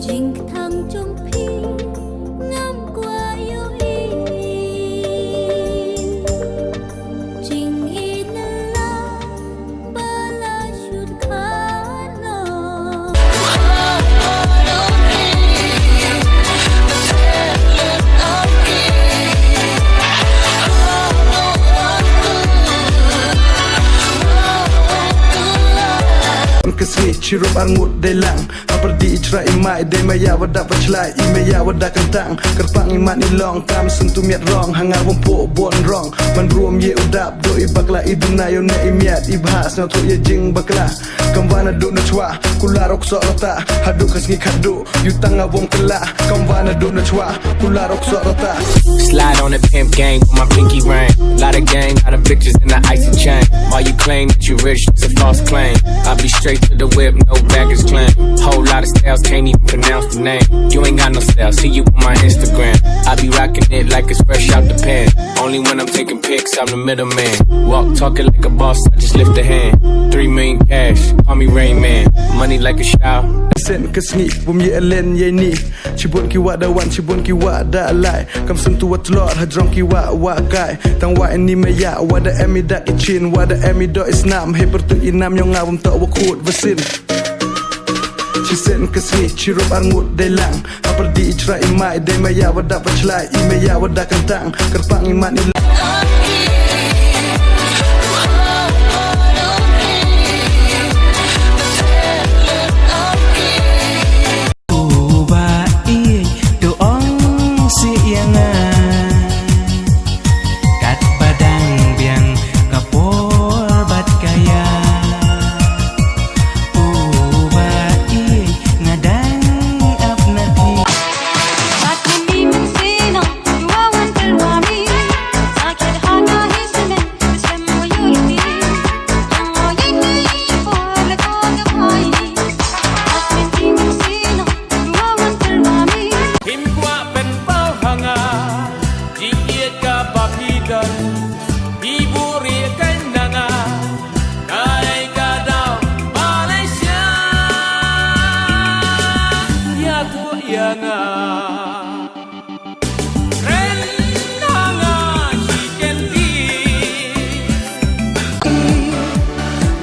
Trình thăng trong phi ngắm qua yêu Trình la ba la should Kesini cirup angut delang Haperdi icra imai de maya wadak paclai Imaya wadak kentang Kerpang iman ilong Kam sentuh miat rong Hangar wompok bon rong Man ruom ye udap Do ibakla iduna yo na imiat Ibhas na to ye jing bakla Kamwana do na chwa Kularok sok rata Haduk kasngi kado Yutang awom kela Kamwana do na chwa Kularok sok rata Slide on the pimp gang with my pinky ring. Lot of gang, lot of bitches in the icy chain. While you claim that you rich, it's a false claim. I'll be straight to the whip, no baggage claim. Whole lot of styles, can't even pronounce the name. You ain't got no style, see you on my Instagram. I be rocking it like it's fresh out the pan. Only when I'm taking pics, I'm the middleman. Walk talking like a boss, I just lift a hand. 3 million cash, call me Rain Man. Money like a shower. Sen kesni, bum ye alen ye ni. Cibun kiwa dawan, cibun kiwa da alai. Kam sentuh wat lor, hadrong kiwa wakai. Tang wa ini maya, wada emi da ichin, wada emi do isnam. Hey pertu inam yang ngawam tak wakut vasin. Cisen kesni, cirup angut delang. Haperdi icra imai, de maya wada paclai. Imaya wada kentang, kerpang iman ilang.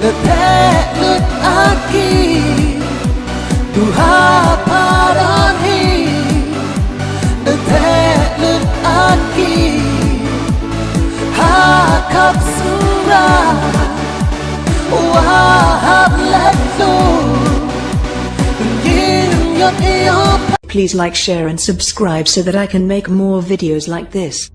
Letak lut aki Tuha parani Letak lut aki Hakap surah Wahab letu Yin yot iyo. Please like, share and subscribe so that I can make more videos like this.